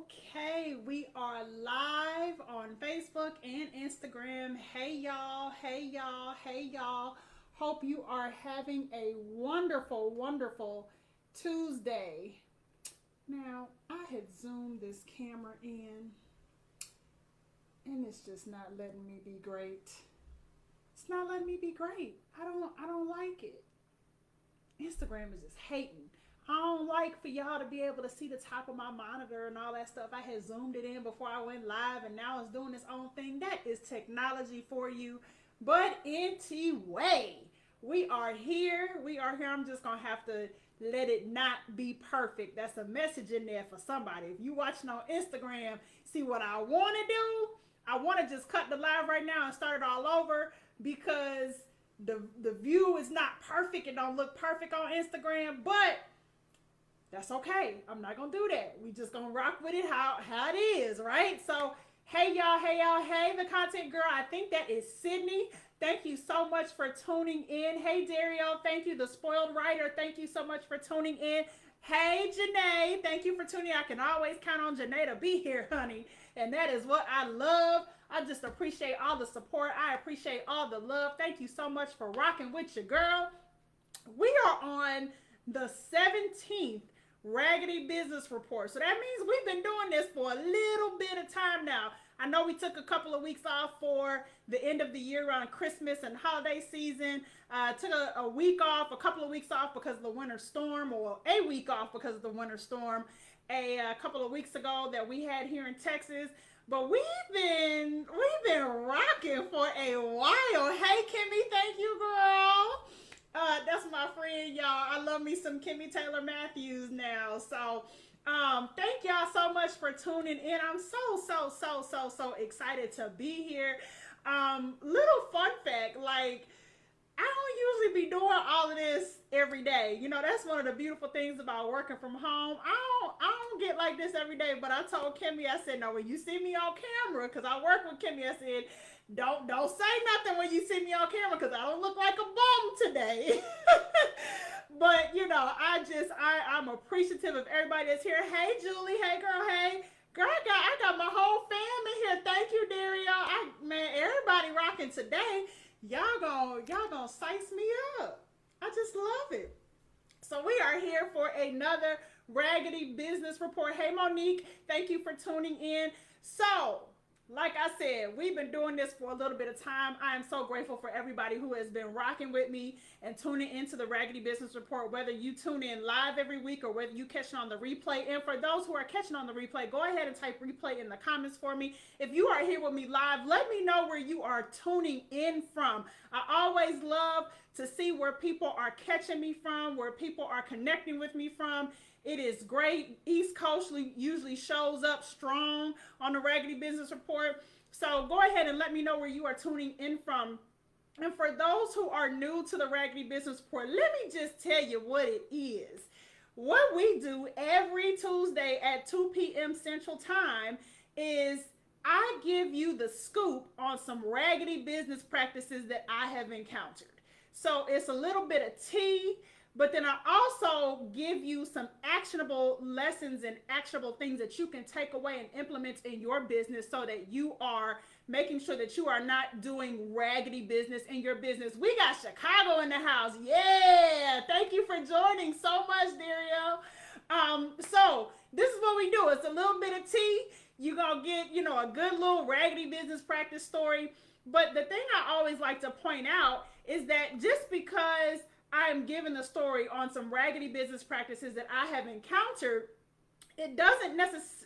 Okay, we are live on Facebook and Instagram. Hey y'all, hey y'all, hey y'all. Hope you are having a wonderful, wonderful Tuesday. Now, I had zoomed this camera in and it's just not letting me be great. It's not letting me be great. I don't like it. Instagram is just hating. I don't like for y'all to be able to see the top of my monitor and all that stuff. I had zoomed it in before I went live and now it's doing its own thing. That is technology for you. But anyway, we are here. We are here. I'm just going to have to let it not be perfect. That's a message in there for somebody. If you watching on Instagram, see what I want to do? I want to just cut the live right now and start it all over because the view is not perfect. It don't look perfect on Instagram, but that's okay. I'm not going to do that. We just going to rock with it how it is, right? So, hey, y'all, hey, the content girl. I think that is Sydney. Thank you so much for tuning in. Hey, Dario, thank you. The Spoiled Writer, thank you so much for tuning in. Hey, Janae, thank you for tuning in. I can always count on Janae to be here, honey. And that is what I love. I just appreciate all the support. I appreciate all the love. Thank you so much for rocking with your girl. We are on the 17th Raggedy Business Report. So that means we've been doing this for a little bit of time now. I know we took a couple of weeks off for the end of the year around Christmas and holiday season. Took a week off, a couple of weeks off because of the winter storm, or a week off because of the winter storm a couple of weeks ago that we had here in Texas. But we've been rocking for a while. Hey, Kimmy, thank you, girl. That's my friend, y'all. I love me some Kimmy Taylor Matthews now. So, thank y'all so much for tuning in. I'm so excited to be here. Little fun fact, like, I don't usually be doing all of this every day. You know, that's one of the beautiful things about working from home. I don't get like this every day, but I told Kimmy, I said, no, when you see me on camera, because I work with Kimmy, I said, don't say nothing when you see me on camera because I don't look like a bum today. But, you know, I'm appreciative of everybody that's here. Hey, Julie. Hey, girl. Hey. Girl, I got my whole fam in here. Thank you, Dario. Man, everybody rocking today. Y'all gonna size me up. I just love it. So we are here for another Raggedy Business Report. Hey, Monique. Thank you for tuning in. So, like I said, we've been doing this for a little bit of time. I am so grateful for everybody who has been rocking with me and tuning into the Raggedy Business Report, whether you tune in live every week or whether you catch it on the replay. And for those who are catching on the replay, go ahead and type replay in the comments for me. If you are here with me live, let me know where you are tuning in from. I always love to see where people are catching me from, where people are connecting with me from. It is great. East Coast usually shows up strong on the Raggedy Business Report. So go ahead and let me know where you are tuning in from. And for those who are new to the Raggedy Business Report, let me just tell you what it is. What we do every Tuesday at 2 p.m. Central Time is I give you the scoop on some raggedy business practices that I have encountered. So it's a little bit of tea, but then I also give you some actionable lessons and actionable things that you can take away and implement in your business so that you are making sure that you are not doing raggedy business in your business. We got Chicago in the house. Yeah. Thank you for joining so much, Dario. So this is what we do. It's a little bit of tea. You're going to get, a good little raggedy business practice story. But the thing I always like to point out is that just because I am giving a story on some raggedy business practices that I have encountered, it doesn't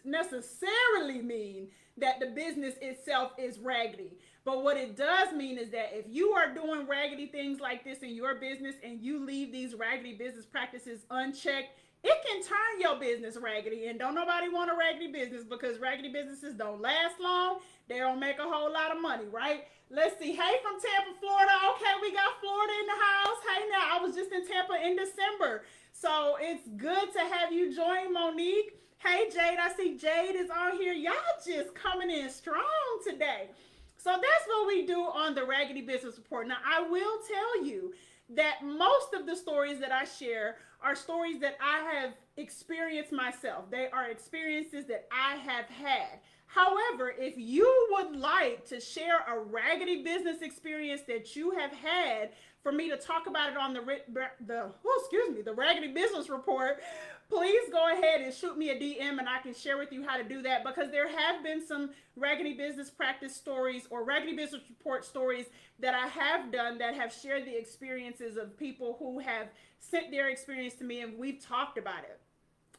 necessarily mean that the business itself is raggedy. But what it does mean is that if you are doing raggedy things like this in your business and you leave these raggedy business practices unchecked, it can turn your business raggedy. And don't nobody want a raggedy business because raggedy businesses don't last long. They don't make a whole lot of money, right? Let's see. Hey, from Tampa, Florida. Okay, we got Florida in the house. Hey, now, I was just in Tampa in December. So it's good to have you join, Monique. Hey, Jade. I see Jade is on here. Y'all just coming in strong today. So that's what we do on the Raggedy Business Report. Now, I will tell you that most of the stories that I share are stories that I have experienced myself. They are experiences that I have had. However, if you would like to share a raggedy business experience that you have had for me to talk about it on the Raggedy Business Report, please go ahead and shoot me a DM and I can share with you how to do that, because there have been some raggedy business practice stories or raggedy business report stories that I have done that have shared the experiences of people who have sent their experience to me and we've talked about it.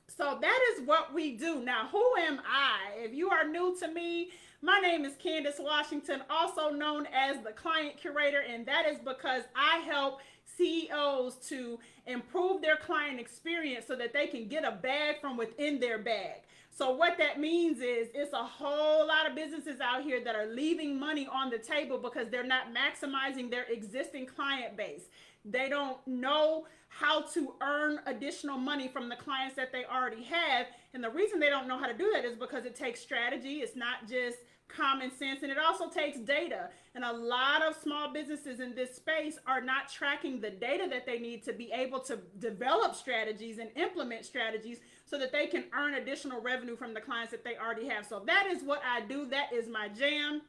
So that is what we do. Now, who am I? If you are new to me, my name is Candice Washington, also known as the Client Curator, and that is because I help CEOs to improve their client experience so that they can get a bag from within their bag. So what that means is it's a whole lot of businesses out here that are leaving money on the table because they're not maximizing their existing client base. They don't know how to earn additional money from the clients that they already have. And the reason they don't know how to do that is because it takes strategy. It's not just common sense, and it also takes data. And a lot of small businesses in this space are not tracking the data that they need to be able to develop strategies and implement strategies so that they can earn additional revenue from the clients that they already have. So that is what I do. That is my jam.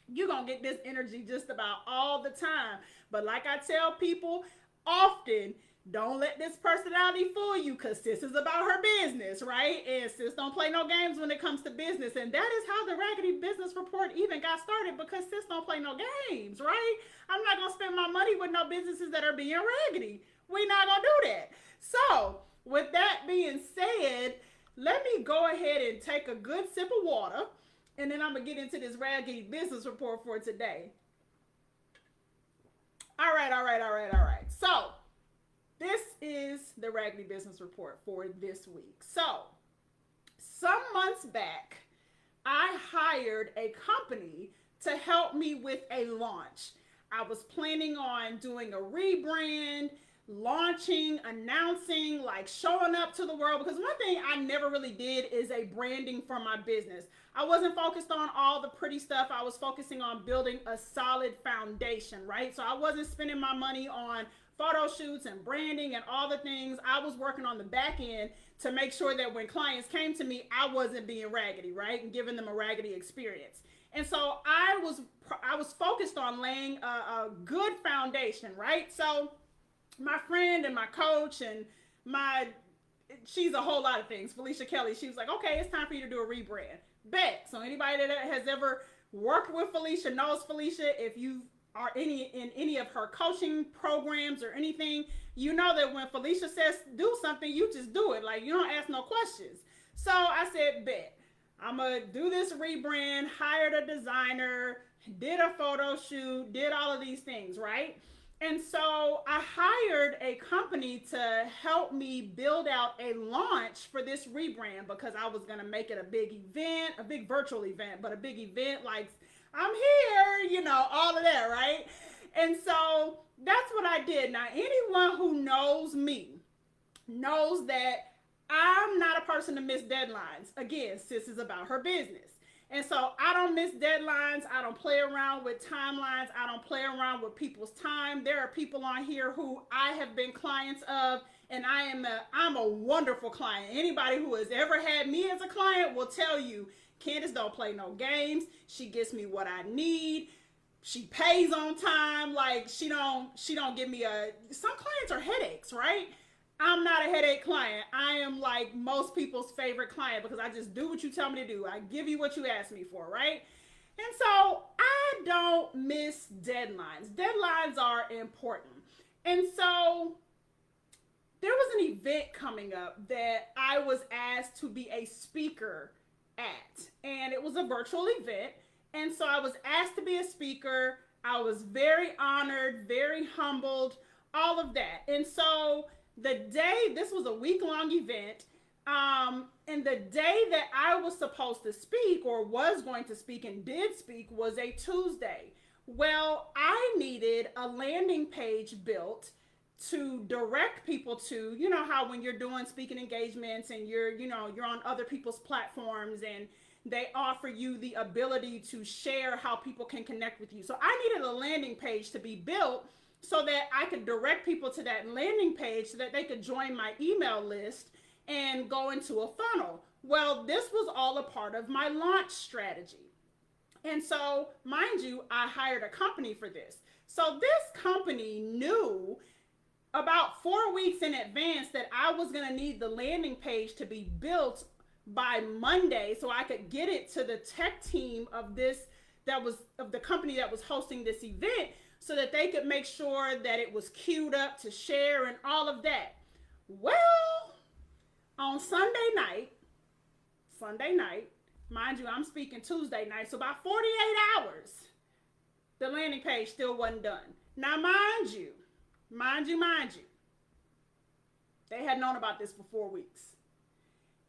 You're going to get this energy just about all the time. But like I tell people often, don't let this personality fool you, because sis is about her business, right? And sis don't play no games when it comes to business. And that is how the Raggedy Business Report even got started, because sis don't play no games, right? I'm not going to spend my money with no businesses that are being raggedy. We're not going to do that. So with that being said, let me go ahead and take a good sip of water, and then I'm going to get into this Raggedy Business Report for today. All right. So this is the Raggedy Business Report for this week. So some months back, I hired a company to help me with a launch. I was planning on doing a rebrand, launching, announcing, like showing up to the world, because one thing I never really did is a branding for my business. I wasn't focused on all the pretty stuff. I was focusing on building a solid foundation, right? So I wasn't spending my money on photo shoots and branding and all the things. I was working on the back end to make sure that when clients came to me, I wasn't being raggedy, right? And giving them a raggedy experience. And so I was focused on laying a good foundation, right? So my friend and my coach and she's a whole lot of things, Felicia Kelly, she was like, okay, it's time for you to do a rebrand. Bet. So anybody that has ever worked with Felicia knows Felicia. If you are in any of her coaching programs or anything, you know that when Felicia says do something, you just do it. Like, you don't ask no questions. So I said, bet. I'm going to do this rebrand, hired a designer, did a photo shoot, did all of these things, right? And so I hired a company to help me build out a launch for this rebrand, because I was going to make it a big event, a big virtual event, but a big event like I'm here, you know, all of that, right? And so that's what I did. Now, anyone who knows me knows that I'm not a person to miss deadlines. Again, sis is about her business. And so I don't miss deadlines. I don't play around with timelines. I don't play around with people's time. There are people on here who I have been clients of, and I'm a wonderful client. Anybody who has ever had me as a client will tell you, Candice don't play no games. She gets me what I need. She pays on time. Like she don't give me some clients are headaches, right? I'm not a headache client. I am like most people's favorite client, because I just do what you tell me to do. I give you what you ask me for, right? And so I don't miss deadlines. Deadlines are important. And so there was an event coming up that I was asked to be a speaker at, and it was a virtual event. And so I was asked to be a speaker. I was very honored, very humbled, all of that. And so this was a week-long event, and the day that I was supposed to speak, or was going to speak and did speak, was a Tuesday. Well, I needed a landing page built to direct people to, you know how when you're doing speaking engagements and you're on other people's platforms and they offer you the ability to share how people can connect with you. So I needed a landing page to be built so that I could direct people to that landing page so that they could join my email list and go into a funnel. Well, this was all a part of my launch strategy. And so, mind you, I hired a company for this. So this company knew about 4 weeks in advance that I was going to need the landing page to be built by Monday so I could get it to the tech team of the company that was hosting this event so that they could make sure that it was queued up to share and all of that. Well, on Sunday night, mind you, I'm speaking Tuesday night, so about 48 hours, the landing page still wasn't done. Now, mind you, they had known about this for 4 weeks.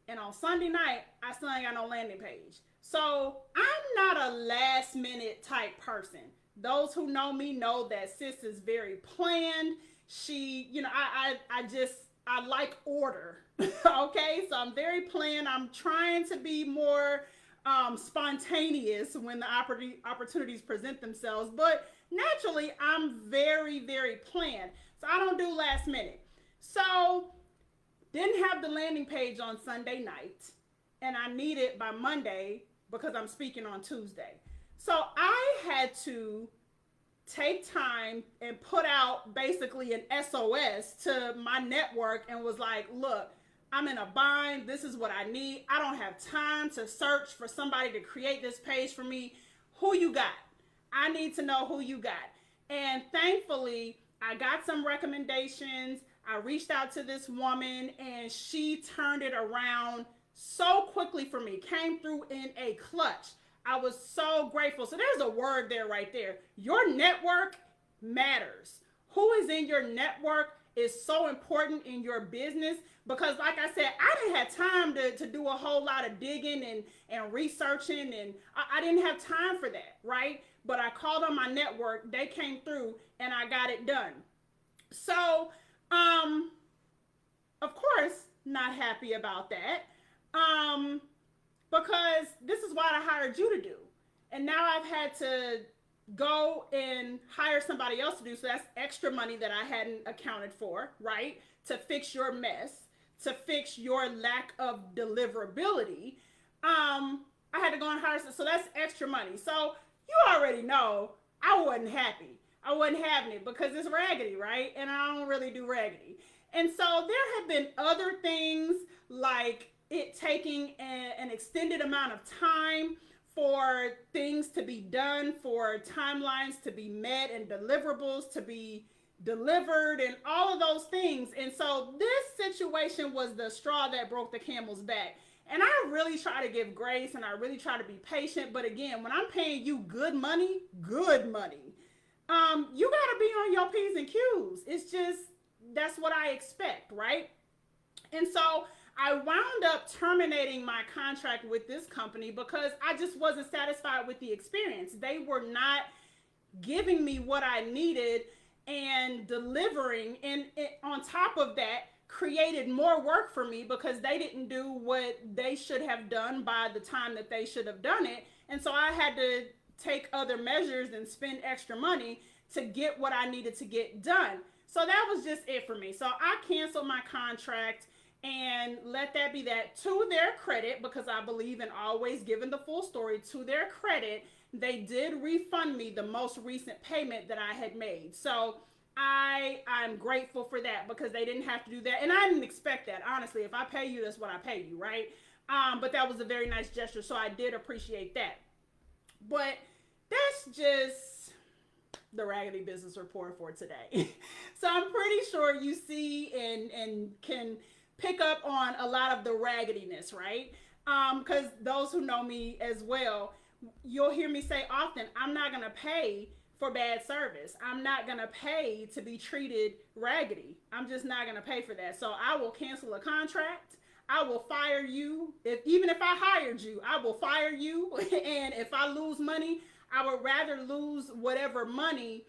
And on Sunday night, I still ain't got no landing page. So I'm not a last minute type person. Those who know me know that sis is very planned. She, I like order. Okay, so I'm very planned. I'm trying to be more spontaneous when the opportunities present themselves. But naturally, I'm very, very planned. So I don't do last minute. So didn't have the landing page on Sunday night, and I need it by Monday because I'm speaking on Tuesday. So I had to take time and put out basically an SOS to my network and was like, look, I'm in a bind. This is what I need. I don't have time to search for somebody to create this page for me. Who you got? I need to know who you got. And thankfully, I got some recommendations. I reached out to this woman and she turned it around so quickly for me, came through in a clutch. I was so grateful. So there's a word there right there. Your network matters. Who is in your network is so important in your business because like I said, I didn't have time to do a whole lot of digging and researching, and I didn't have time for that, right? But I called on my network, they came through and I got it done. So, of course, not happy about that. Because this is what I hired you to do. And now I've had to go and hire somebody else to do. So that's extra money that I hadn't accounted for, right? To fix your mess, to fix your lack of deliverability. I had to go and hire, so that's extra money. So you already know I wasn't happy. I wasn't having it because it's raggedy, right? And I don't really do raggedy. And so there have been other things like it taking an extended amount of time for things to be done, for timelines to be met and deliverables to be delivered and all of those things. And so this situation was the straw that broke the camel's back. And I really try to give grace and I really try to be patient. But again, when I'm paying you good money, you got to be on your P's and Q's. It's just, that's what I expect, right? And so I wound up terminating my contract with this company because I just wasn't satisfied with the experience. They were not giving me what I needed and delivering. And on top of that, created more work for me because they didn't do what they should have done by the time that they should have done it. And so I had to take other measures and spend extra money to get what I needed to get done. So that was just it for me. So I canceled my contract and let that be that. To their credit, because I believe in always giving the full story, to their credit, they did refund me the most recent payment that I had made. So I'm grateful for that because they didn't have to do that. And I didn't expect that. Honestly, if I pay you, that's what I pay you, right? But that was a very nice gesture. So I did appreciate that. But that's just the Raggedy Business Report for today. So I'm pretty sure you see and can pick up on a lot of the raggediness, right? Because those who know me as well, you'll hear me say often, I'm not going to pay for bad service. I'm not going to pay to be treated raggedy. I'm just not going to pay for that. So I will cancel a contract. I will fire you. Even if I hired you, I will fire you. And if I lose money, I would rather lose whatever money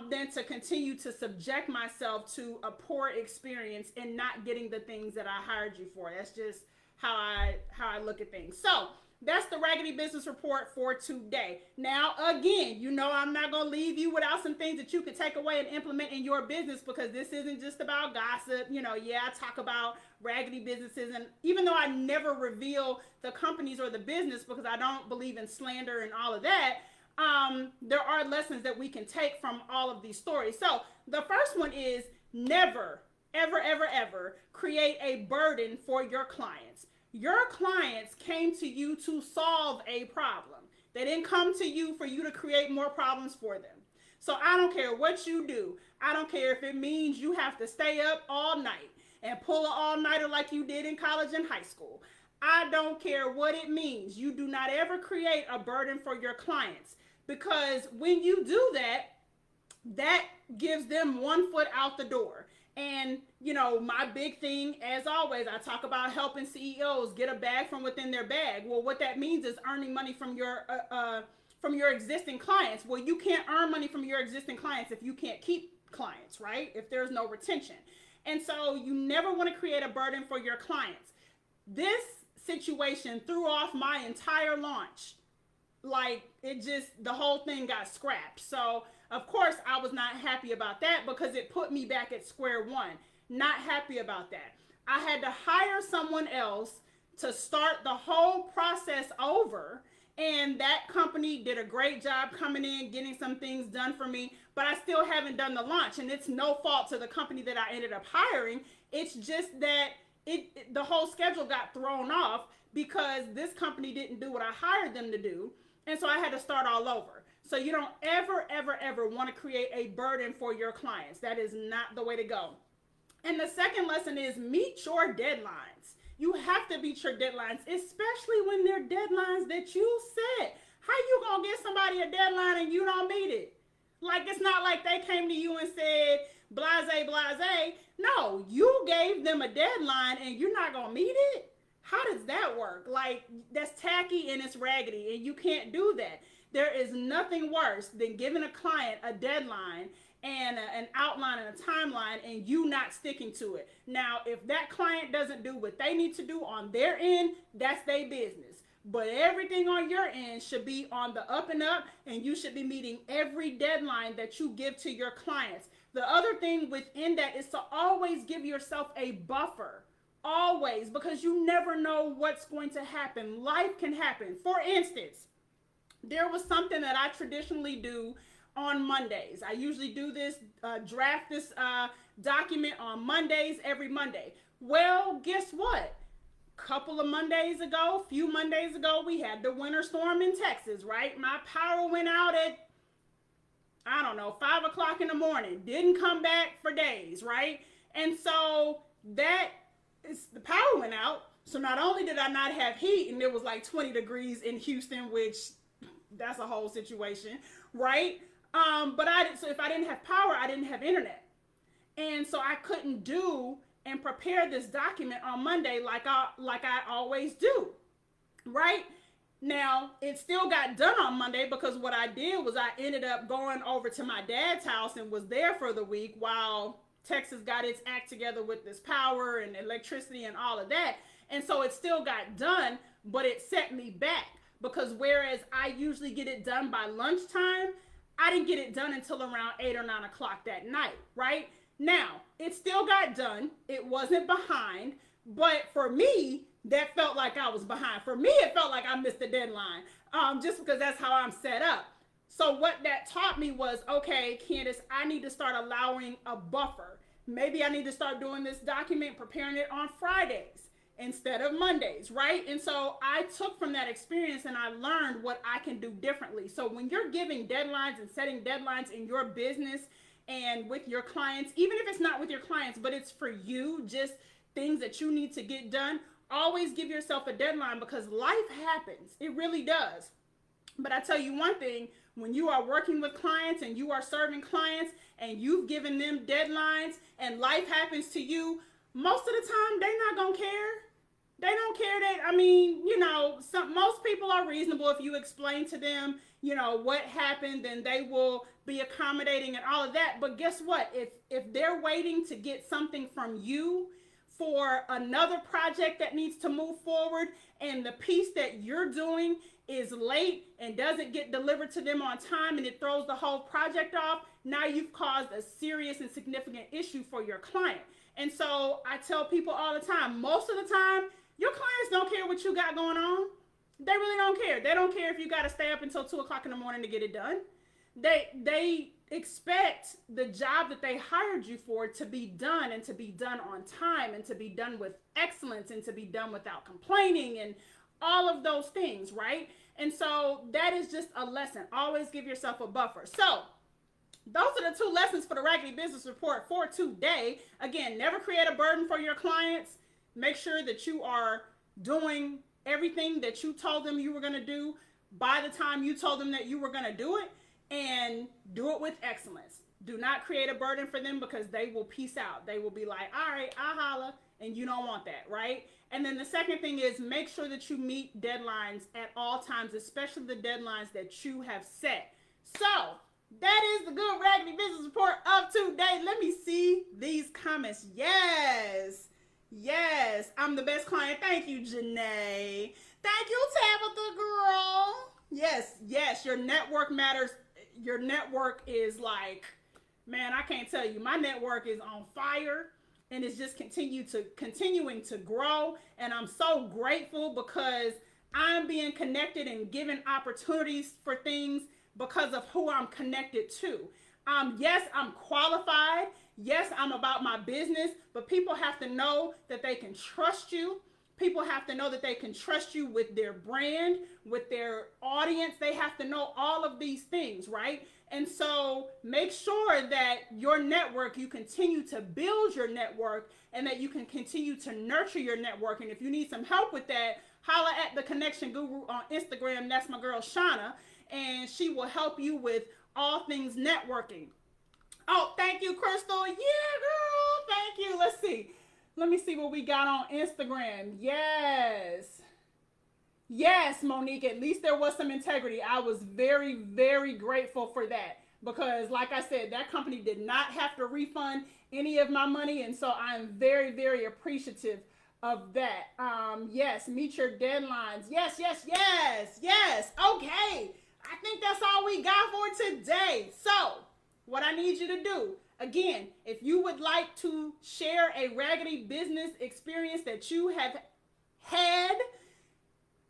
than to continue to subject myself to a poor experience and not getting the things that I hired you for. That's just how I look at things. So that's the Raggedy Business Report for today. Now, again, you know I'm not going to leave you without some things that you can take away and implement in your business, because this isn't just about gossip. You know, yeah, I talk about raggedy businesses, and even though I never reveal the companies or the business because I don't believe in slander and all of that, there are lessons that we can take from all of these stories. So the first one is never, ever, ever, ever create a burden for your clients. Your clients came to you to solve a problem. They didn't come to you for you to create more problems for them. So I don't care what you do. I don't care if it means you have to stay up all night and pull an all-nighter like you did in college and high school. I don't care what it means. You do not ever create a burden for your clients, because when you do that, that gives them one foot out the door. And, you know, my big thing, as always, I talk about helping CEOs get a bag from within their bag. Well, what that means is earning money from your existing clients. Well, you can't earn money from your existing clients if you can't keep clients, right? If there's no retention. And so you never want to create a burden for your clients. This situation threw off my entire launch. Like, it just, the whole thing got scrapped. So of course I was not happy about that, because it put me back at square one. Not happy about that. I had to hire someone else to start the whole process over, and that company did a great job coming in, getting some things done for me, but I still haven't done the launch. And it's no fault to the company that I ended up hiring. It's just that the whole schedule got thrown off because this company didn't do what I hired them to do. And so I had to start all over. So you don't ever, ever, ever want to create a burden for your clients. That is not the way to go. And the second lesson is meet your deadlines. You have to meet your deadlines, especially when they're deadlines that you set. How you gonna give somebody a deadline and you don't meet it? Like, it's not like they came to you and said, blase, blase. No, you gave them a deadline and you're not gonna meet it? How does that work? Like, that's tacky and it's raggedy, and you can't do that. There is nothing worse than giving a client a deadline and an outline and a timeline and you not sticking to it. Now, if that client doesn't do what they need to do on their end, that's their business. But everything on your end should be on the up and up, and you should be meeting every deadline that you give to your clients. The other thing within that is to always give yourself a buffer. Always, because you never know what's going to happen. Life can happen. For instance, there was something that I traditionally do on Mondays. I usually do this, draft this document on Mondays, every Monday. Well, guess what? Couple of Mondays ago, few Mondays ago, we had the winter storm in Texas, right? My power went out at, I don't know, 5 o'clock in the morning. Didn't come back for days, right? And so the power went out. So not only did I not have heat, and it was like 20 degrees in Houston, which that's a whole situation, right? So if I didn't have power, I didn't have internet. And so I couldn't do and prepare this document on Monday like I always do, right? Now, it still got done on Monday, because what I did was I ended up going over to my dad's house and was there for the week while Texas got its act together with this power and electricity and all of that. And so it still got done, but it set me back, because whereas I usually get it done by lunchtime, I didn't get it done until around 8 or 9 o'clock that night, right? Now, it still got done. It wasn't behind, but for me, that felt like I was behind. For me, it felt like I missed the deadline, just because that's how I'm set up. So what that taught me was, okay, Candice, I need to start allowing a buffer. Maybe I need to start doing this document, preparing it on Fridays instead of Mondays, right? And so I took from that experience and I learned what I can do differently. So when you're giving deadlines and setting deadlines in your business and with your clients, even if it's not with your clients, but it's for you, just things that you need to get done, always give yourself a deadline, because life happens. It really does. But I tell you one thing, when you are working with clients and you are serving clients and you've given them deadlines and life happens to you, most of the time they're not going to care. They don't care that, I mean, you know, most people are reasonable. If you explain to them, you know, what happened, then they will be accommodating and all of that. But guess what? If they're waiting to get something from you for another project that needs to move forward, and the piece that you're doing is late and doesn't get delivered to them on time, and it throws the whole project off, now you've caused a serious and significant issue for your client. And so I tell people all the time, most of the time, your clients don't care what you got going on. They really don't care. They don't care if you got to stay up until 2 o'clock in the morning to get it done. They expect the job that they hired you for to be done, and to be done on time, and to be done with excellence, and to be done without complaining, and all of those things, right? And so that is just a lesson. Always give yourself a buffer. So those are the 2 lessons for the Raggedy Business Report for today. Again, never create a burden for your clients. Make sure that you are doing everything that you told them you were going to do by the time you told them that you were going to do it, and do it with excellence. Do not create a burden for them, because they will peace out. They will be like, all right, I'll holla, and you don't want that, right? And then the second thing is, make sure that you meet deadlines at all times, especially the deadlines that you have set. So that is the good Raggedy Business Report of today. Let me see these comments. Yes, I'm the best client. Thank you, Janae. Thank you, Tabitha girl. Yes, your network matters. Your network is like, man, I can't tell you. My network is on fire, and it's just continuing to grow. And I'm so grateful, because I'm being connected and given opportunities for things because of who I'm connected to. Yes, I'm qualified. Yes, I'm about my business, but people have to know that they can trust you. People have to know that they can trust you with their brand, with their audience. They have to know all of these things, right? And so make sure that your network, you continue to build your network, and that you can continue to nurture your network. And if you need some help with that, holla at the Connection Guru on Instagram. That's my girl, Shauna, and she will help you with all things networking. Oh, thank you, Crystal. Yeah, girl. Thank you. Let's see. Let me see what we got on Instagram. Yes, Monique, at least there was some integrity. I was very, very grateful for that, because like I said, that company did not have to refund any of my money. And so I'm very, very appreciative of that. Yes, meet your deadlines. Yes. Okay. I think that's all we got for today. So what I need you to do, again, if you would like to share a Raggedy business experience that you have had,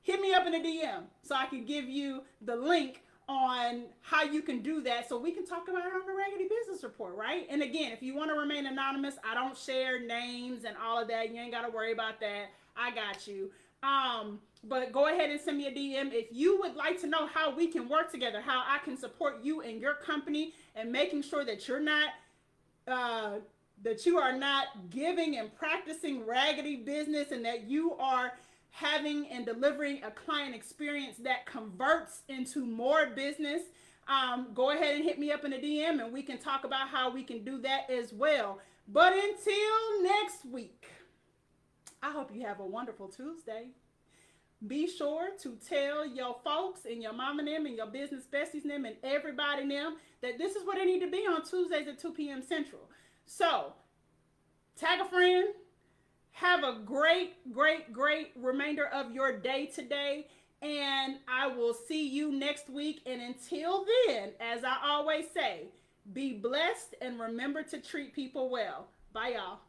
hit me up in a DM so I can give you the link on how you can do that, so we can talk about it on the Raggedy Business Report, right? And again, if you want to remain anonymous, I don't share names and all of that. You ain't got to worry about that. I got you. But go ahead and send me a DM if you would like to know how we can work together, how I can support you and your company, and making sure that you're not that you are not giving and practicing raggedy business, and that you are having and delivering a client experience that converts into more business. Go ahead and hit me up in a DM, and we can talk about how we can do that as well. But until next week, I hope you have a wonderful Tuesday. Be sure to tell your folks and your mama and them and your business besties and them and everybody and them that this is where they need to be on Tuesdays at 2 p.m. Central. So tag a friend. Have a great remainder of your day today. And I will see you next week. And until then, as I always say, be blessed and remember to treat people well. Bye, y'all.